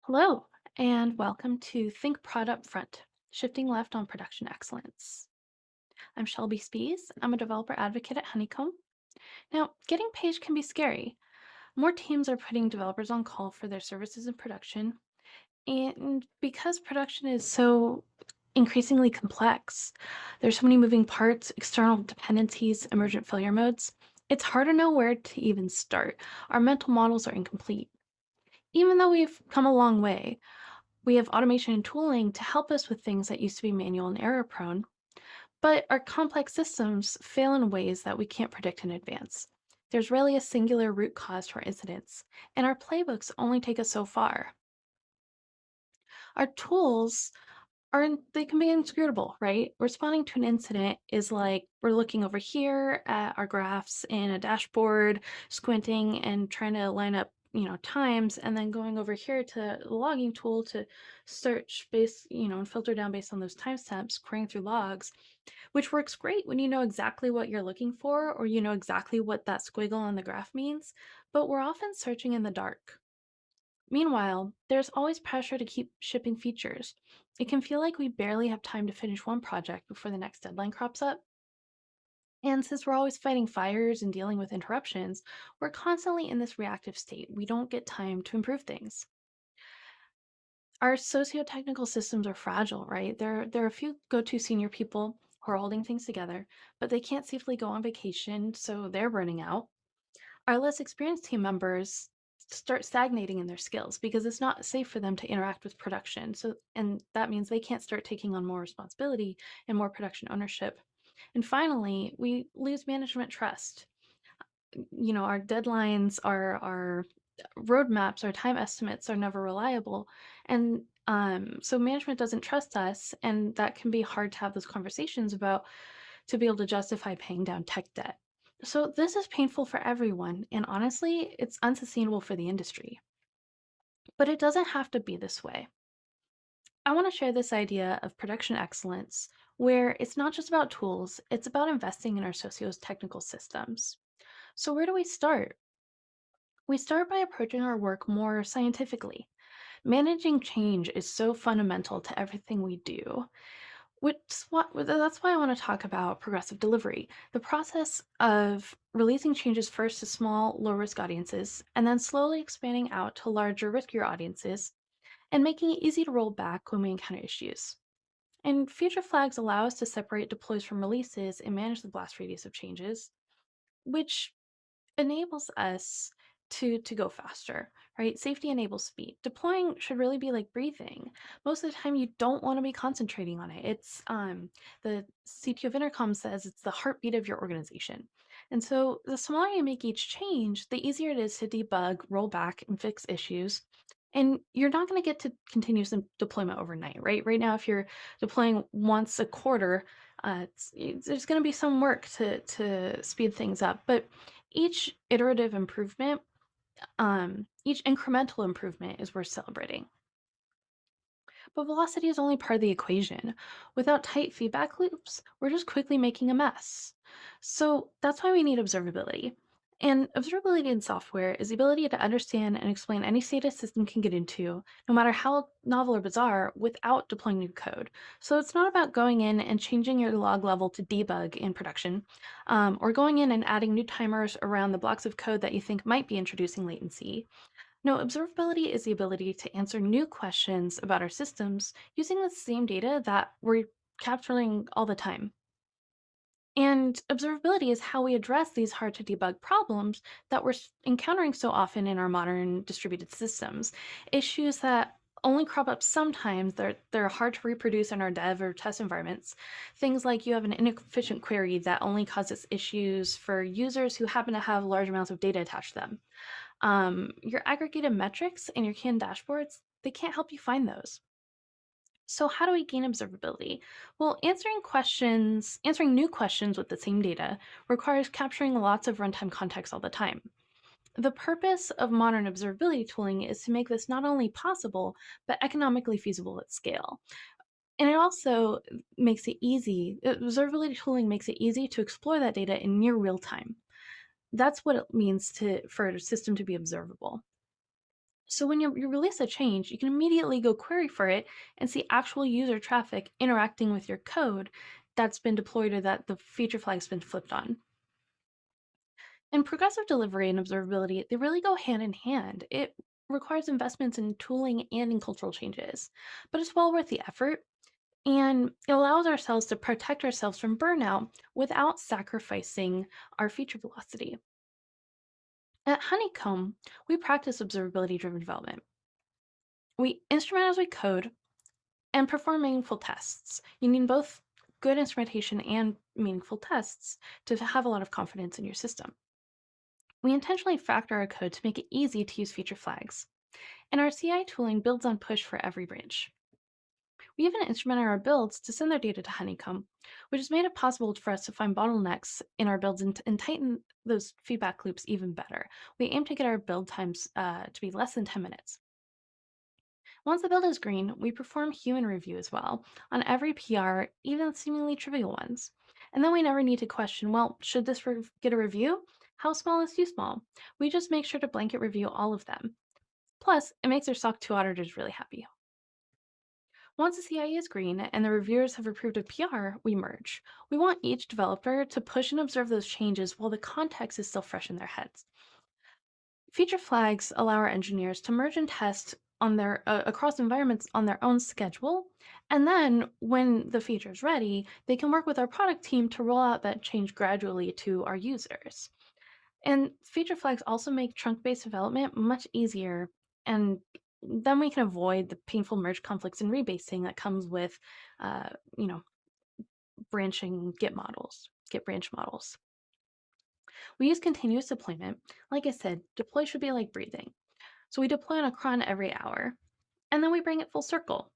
Hello, and welcome to Think Prod Up Front, Shifting Left on Production Excellence. I'm Shelby Spees. I'm a developer advocate at Honeycomb. Now, getting paid can be scary. More teams are putting developers on call for their services in production, and because production is so increasingly complex, there's so many moving parts, external dependencies, emergent failure modes, it's hard to know where to even start. Our mental models are incomplete. Even though we've come a long way, we have automation and tooling to help us with things that used to be manual and error prone, but our complex systems fail in ways that we can't predict in advance. There's rarely a singular root cause to our incidents, and our playbooks only take us so far. Our tools they can be inscrutable, right? Responding to an incident is like we're looking over here at our graphs in a dashboard, squinting and trying to line up, times, and then going over here to the logging tool to search and filter down based on those timestamps, querying through logs, which works great when you know exactly what you're looking for or you know exactly what that squiggle on the graph means, but we're often searching in the dark. Meanwhile, there's always pressure to keep shipping features. It can feel like we barely have time to finish one project before the next deadline crops up. And since we're always fighting fires and dealing with interruptions, we're constantly in this reactive state. We don't get time to improve things. Our sociotechnical systems are fragile, right? There are a few go-to senior people who are holding things together, but they can't safely go on vacation, so they're burning out. Our less experienced team members start stagnating in their skills because it's not safe for them to interact with production. And that means they can't start taking on more responsibility and more production ownership. And finally, we lose management trust. Our deadlines, our roadmaps, our time estimates are never reliable. And so management doesn't trust us, and that can be hard to have those conversations about to be able to justify paying down tech debt. So this is painful for everyone, and honestly, it's unsustainable for the industry. But it doesn't have to be this way. I want to share this idea of production excellence, where it's not just about tools, it's about investing in our socio-technical systems. So where do we start? We start by approaching our work more scientifically. Managing change is so fundamental to everything we do. That's why I want to talk about progressive delivery, the process of releasing changes first to small, low-risk audiences, and then slowly expanding out to larger, riskier audiences, and making it easy to roll back when we encounter issues. And feature flags allow us to separate deploys from releases and manage the blast radius of changes, which enables us to go faster, right? Safety enables speed. Deploying should really be like breathing. Most of the time you don't want to be concentrating on it. It's the CTO of Intercom says it's the heartbeat of your organization. And so the smaller you make each change, the easier it is to debug, roll back, and fix issues. And you're not going to get to continuous deployment overnight, right? Right now, if you're deploying once a quarter, there's going to be some work to speed things up. But each iterative improvement, each incremental improvement is worth celebrating. But velocity is only part of the equation. Without tight feedback loops, we're just quickly making a mess. So that's why we need observability. And observability in software is the ability to understand and explain any state a system can get into, no matter how novel or bizarre, without deploying new code. So it's not about going in and changing your log level to debug in production, or going in and adding new timers around the blocks of code that you think might be introducing latency. No, observability is the ability to answer new questions about our systems using the same data that we're capturing all the time. And observability is how we address these hard to debug problems that we're encountering so often in our modern distributed systems. Issues that only crop up sometimes, they're hard to reproduce in our dev or test environments. Things like you have an inefficient query that only causes issues for users who happen to have large amounts of data attached to them. Your aggregated metrics and your canned dashboards, they can't help you find those. So how do we gain observability? Well, answering new questions with the same data requires capturing lots of runtime context all the time. The purpose of modern observability tooling is to make this not only possible, but economically feasible at scale. And it also makes it easy, observability tooling makes it easy to explore that data in near real time. That's what it means for a system to be observable. So when you release a change, you can immediately go query for it and see actual user traffic interacting with your code that's been deployed or that the feature flag's been flipped on. And progressive delivery and observability, they really go hand in hand. It requires investments in tooling and in cultural changes, but it's well worth the effort. And it allows ourselves to protect ourselves from burnout without sacrificing our feature velocity. At Honeycomb, we practice observability driven development. We instrument as we code and perform meaningful tests. You need both good instrumentation and meaningful tests to have a lot of confidence in your system. We intentionally factor our code to make it easy to use feature flags, and our CI tooling builds on push for every branch. We even instrument our builds to send their data to Honeycomb, which has made it possible for us to find bottlenecks in our builds and tighten those feedback loops even better. We aim to get our build times to be less than 10 minutes. Once the build is green, we perform human review as well on every PR, even seemingly trivial ones. And then we never need to question, well, should this get a review? How small is too small? We just make sure to blanket review all of them. Plus, it makes our SOC 2 auditors really happy. Once the CIE is green and the reviewers have approved a PR, we merge. We want each developer to push and observe those changes while the context is still fresh in their heads. Feature flags allow our engineers to merge and test on their across environments on their own schedule, and then when the feature is ready, they can work with our product team to roll out that change gradually to our users. And feature flags also make trunk-based development much easier, and then we can avoid the painful merge conflicts and rebasing that comes with, uh, you know, branching Git models, Git branch models. We use continuous deployment. Like I said, deploy should be like breathing. So we deploy on a cron every hour, and then we bring it full circle.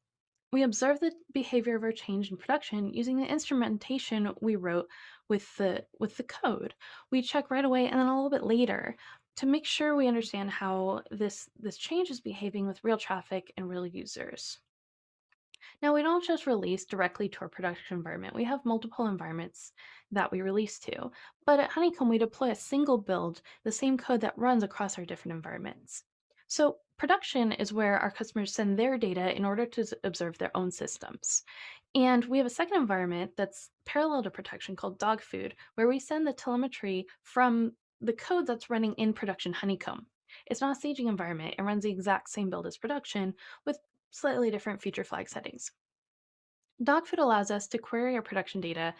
We observe the behavior of our change in production using the instrumentation we wrote with the code. We check right away and then a little bit later to make sure we understand how this change is behaving with real traffic and real users. Now, we don't just release directly to our production environment. We have multiple environments that we release to. But at Honeycomb, we deploy a single build, the same code that runs across our different environments. So production is where our customers send their data in order to observe their own systems. And we have a second environment that's parallel to production called dog food, where we send the telemetry from the code that's running in production Honeycomb. It's not a staging environment. It runs the exact same build as production with slightly different feature flag settings. Dogfood allows us to query our production data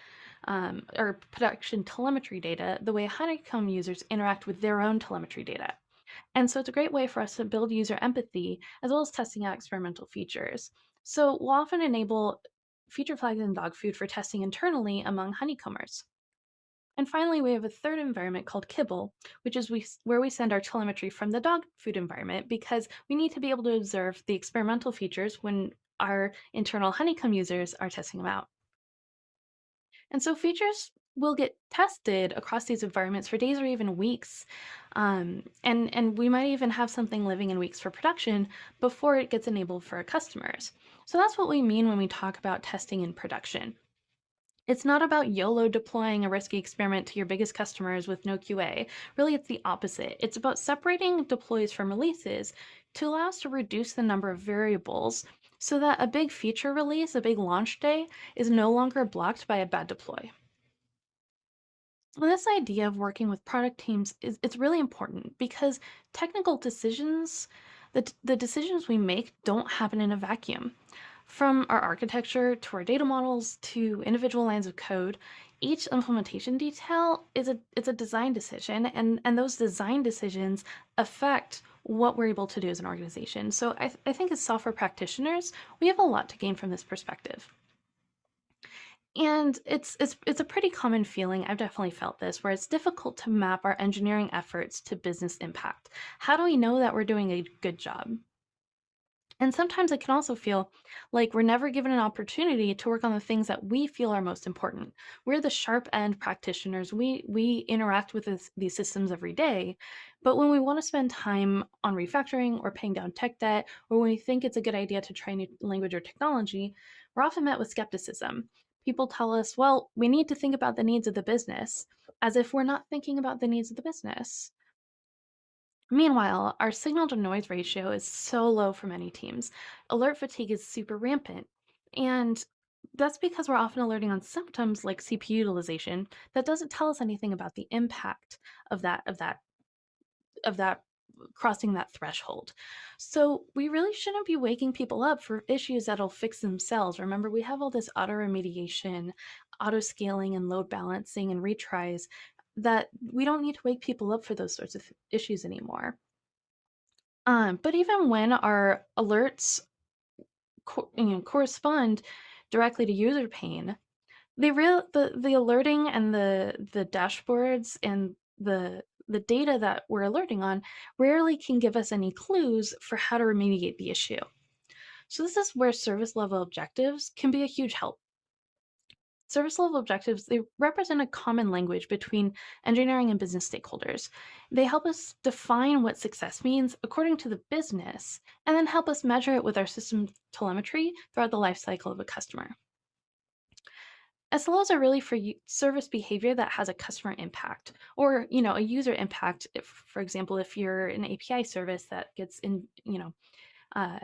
or production telemetry data the way Honeycomb users interact with their own telemetry data. And so it's a great way for us to build user empathy as well as testing out experimental features. So we'll often enable feature flags in Dogfood for testing internally among honeycombers. And finally, we have a third environment called Kibble, which is where we send our telemetry from the dog food environment because we need to be able to observe the experimental features when our internal Honeycomb users are testing them out. And so features will get tested across these environments for days or even weeks. And we might even have something living in weeks for production before it gets enabled for our customers. So that's what we mean when we talk about testing in production. It's not about YOLO deploying a risky experiment to your biggest customers with no QA. Really, it's the opposite. It's about separating deploys from releases to allow us to reduce the number of variables so that a big feature release, a big launch day, is no longer blocked by a bad deploy. And this idea of working with product teams is it's really important because technical decisions, the decisions we make don't happen in a vacuum. From our architecture to our data models to individual lines of code, each implementation detail is it's a design decision, and those design decisions affect what we're able to do as an organization. So I think as software practitioners, we have a lot to gain from this perspective. And it's a pretty common feeling, I've definitely felt this, where it's difficult to map our engineering efforts to business impact. How do we know that we're doing a good job? And sometimes it can also feel like we're never given an opportunity to work on the things that we feel are most important. We're the sharp end practitioners. We interact with these systems every day. But when we want to spend time on refactoring or paying down tech debt, or when we think it's a good idea to try new language or technology, we're often met with skepticism. People tell us, well, we need to think about the needs of the business, as if we're not thinking about the needs of the business. Meanwhile, our signal to noise ratio is so low for many teams. Alert fatigue is super rampant. And that's because we're often alerting on symptoms like CPU utilization that doesn't tell us anything about the impact of that crossing that threshold. So we really shouldn't be waking people up for issues that'll fix themselves. Remember, we have all this auto remediation, auto scaling, and load balancing and retries that we don't need to wake people up for those sorts of issues anymore. But even when our alerts correspond directly to user pain, the alerting and the dashboards and the data that we're alerting on rarely can give us any clues for how to remediate the issue. So this is where service level objectives can be a huge help. Service level objectives, they represent a common language between engineering and business stakeholders. They help us define what success means according to the business, and then help us measure it with our system telemetry throughout the life cycle of a customer. SLOs are really for service behavior that has a customer impact or, a user impact. If, for example, if you're an API service that gets in, uh,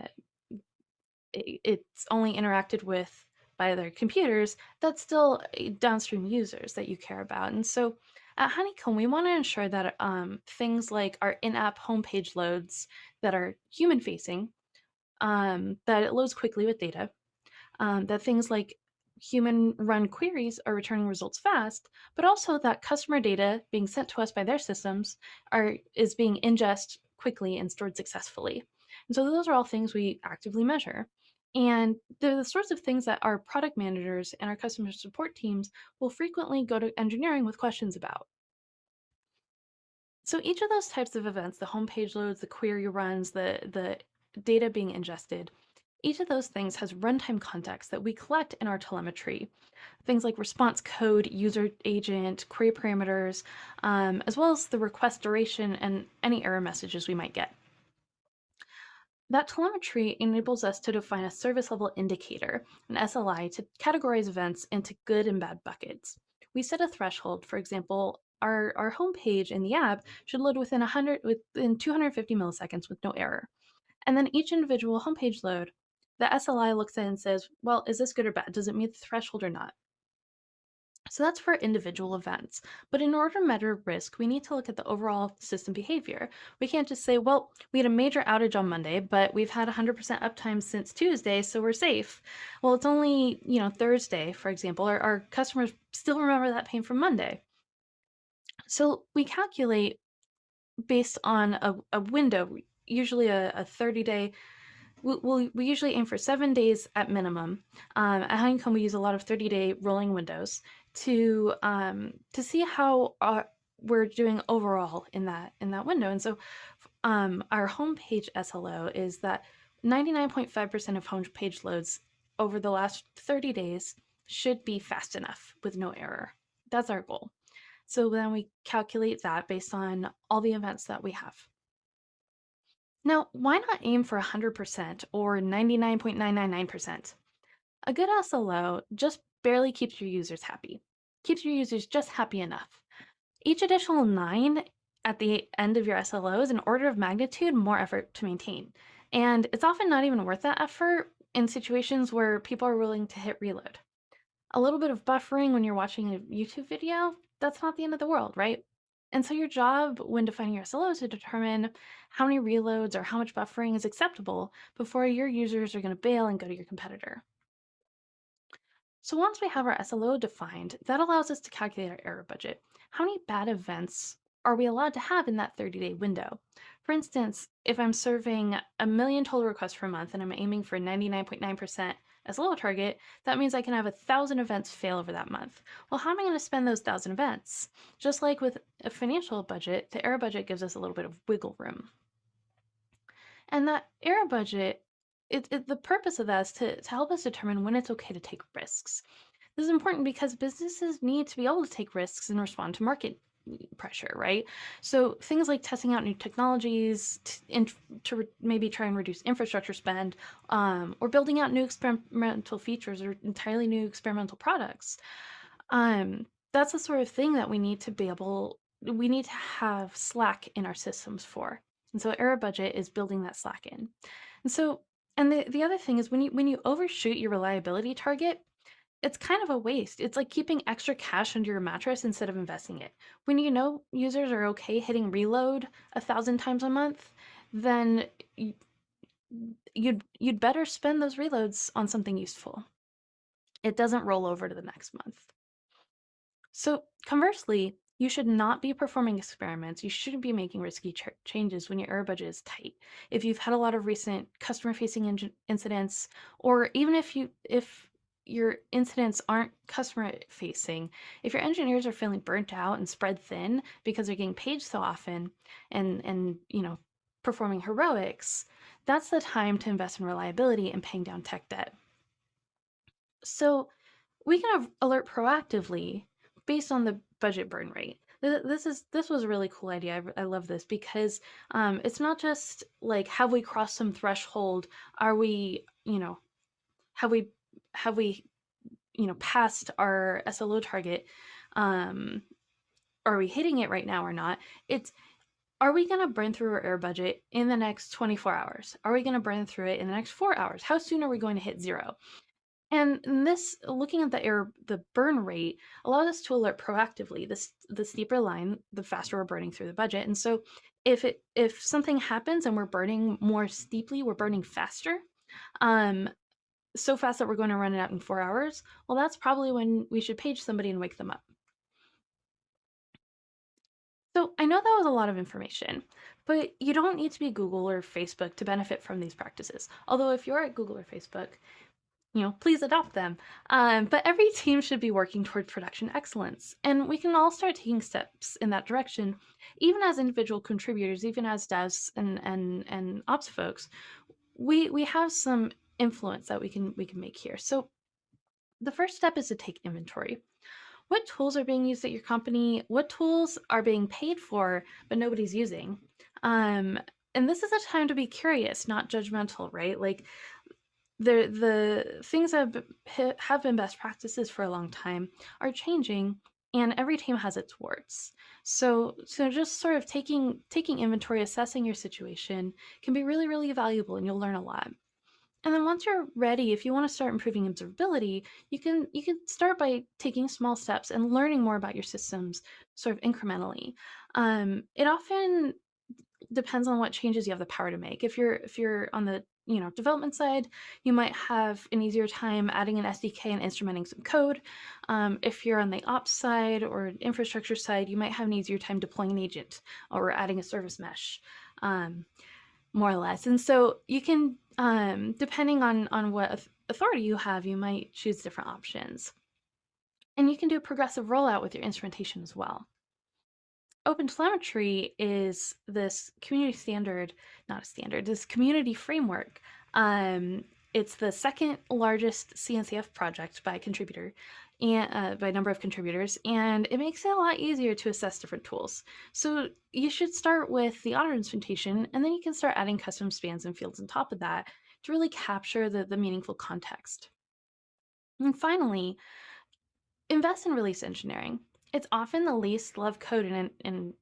it's only interacted with by other computers, that's still downstream users that you care about. And so at Honeycomb, we want to ensure that things like our in-app homepage loads that are human-facing, that it loads quickly with data, that things like human run queries are returning results fast, but also that customer data being sent to us by their systems is being ingested quickly and stored successfully. And so those are all things we actively measure. And they're the sorts of things that our product managers and our customer support teams will frequently go to engineering with questions about. So each of those types of events, the homepage loads, the query runs, the data being ingested, each of those things has runtime context that we collect in our telemetry. Things like response code, user agent, query parameters, as well as the request duration and any error messages we might get. That telemetry enables us to define a service level indicator, an SLI, to categorize events into good and bad buckets. We set a threshold, for example, our homepage in the app should load within 250 milliseconds with no error. And then each individual homepage load, the SLI looks at and says, well, is this good or bad? Does it meet the threshold or not? So that's for individual events. But in order to measure risk, we need to look at the overall system behavior. We can't just say, well, we had a major outage on Monday, but we've had 100% uptime since Tuesday, so we're safe. Well, it's only, Thursday, for example. Our customers still remember that pain from Monday. So we calculate based on a window, usually a 30-day. We usually aim for 7 days at minimum. At Honeycomb, we use a lot of 30-day rolling windows to see how we're doing overall in that window. And so our homepage SLO is that 99.5% of homepage loads over the last 30 days should be fast enough with no error. That's our goal. So then we calculate that based on all the events that we have. Now, why not aim for 100% or 99.999%? A good SLO just barely keeps your users happy, keeps your users just happy enough. Each additional 9 at the end of your SLO is an order of magnitude more effort to maintain. And it's often not even worth that effort in situations where people are willing to hit reload. A little bit of buffering when you're watching a YouTube video, that's not the end of the world, right? And so your job when defining your SLO is to determine how many reloads or how much buffering is acceptable before your users are going to bail and go to your competitor. So once we have our SLO defined, that allows us to calculate our error budget. How many bad events are we allowed to have in that 30-day window? For instance, if I'm serving 1,000,000 total requests per month and I'm aiming for 99.9% SLO target, that means I can have 1,000 events fail over that month. Well, how am I going to spend those 1,000 events? Just like with a financial budget, the error budget gives us a little bit of wiggle room. And that error budget, the purpose of that is to help us determine when it's okay to take risks. This is important because businesses need to be able to take risks and respond to market pressure, right? So things like testing out new technologies to maybe try and reduce infrastructure spend, or building out new experimental features or entirely new experimental products. That's the sort of thing that we need to have slack in our systems for. And so error budget is building that slack in. And so, and the other thing is when you overshoot your reliability target, it's kind of a waste. It's like keeping extra cash under your mattress instead of investing it. When you know users are okay hitting reload 1,000 times a month, then you'd better spend those reloads on something useful. It doesn't roll over to the next month. So conversely, you should not be performing experiments. You shouldn't be making risky changes when your error budget is tight. If you've had a lot of recent customer-facing incidents, or even if your incidents aren't customer-facing, if your engineers are feeling burnt out and spread thin because they're getting paged so often and performing heroics, that's the time to invest in reliability and paying down tech debt. So we can alert proactively based on the budget burn rate. This was a really cool idea. I love this because it's not just like, have we crossed some threshold? Are we, have we passed our SLO target? Are we hitting it right now or not? It's, are we going to burn through our air budget in the next 24 hours? Are we going to burn through it in the next 4 hours? How soon are we going to hit zero? And this, looking at the burn rate, allows us to alert proactively. The steeper line, the faster we're burning through the budget. And so, if something happens and we're burning more steeply, we're burning faster, so fast that we're going to run it out in 4 hours. Well, that's probably when we should page somebody and wake them up. So I know that was a lot of information, but you don't need to be Google or Facebook to benefit from these practices. Although if you're at Google or Facebook, please adopt them. But every team should be working toward production excellence, and we can all start taking steps in that direction, even as individual contributors, even as devs and ops folks. We have some influence that we can make here. So the first step is to take inventory. What tools are being used at your company? What tools are being paid for but nobody's using? And this is a time to be curious, not judgmental, right? Like, the things that have been best practices for a long time are changing, and every team has its warts. So just sort of taking inventory, assessing your situation can be really, really valuable, and you'll learn a lot. And then once you're ready, if you want to start improving observability, you can start by taking small steps and learning more about your systems sort of incrementally. It often depends on what changes you have the power to make. If you're on the development side, you might have an easier time adding an SDK and instrumenting some code. If you're on the ops side or infrastructure side, you might have an easier time deploying an agent or adding a service mesh, more or less. And so you can, depending on what authority you have, you might choose different options. And you can do a progressive rollout with your instrumentation as well. OpenTelemetry is this community standard, not a standard, this community framework. It's the second largest CNCF project by contributor and by number of contributors, and it makes it a lot easier to assess different tools. So you should start with the auto instrumentation, and then you can start adding custom spans and fields on top of that to really capture the meaningful context. And finally, invest in release engineering. It's often the least loved code in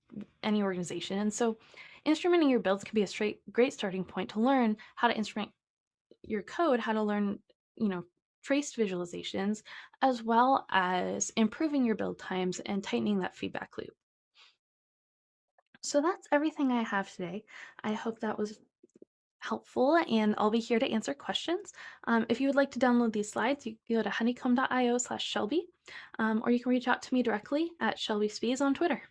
any organization. And so instrumenting your builds can be a great starting point to learn how to instrument your code, how to learn, traced visualizations, as well as improving your build times and tightening that feedback loop. So that's everything I have today. I hope that was helpful, and I'll be here to answer questions. If you would like to download these slides, you can go to honeycomb.io/Shelby, or you can reach out to me directly at Shelby Spees on Twitter.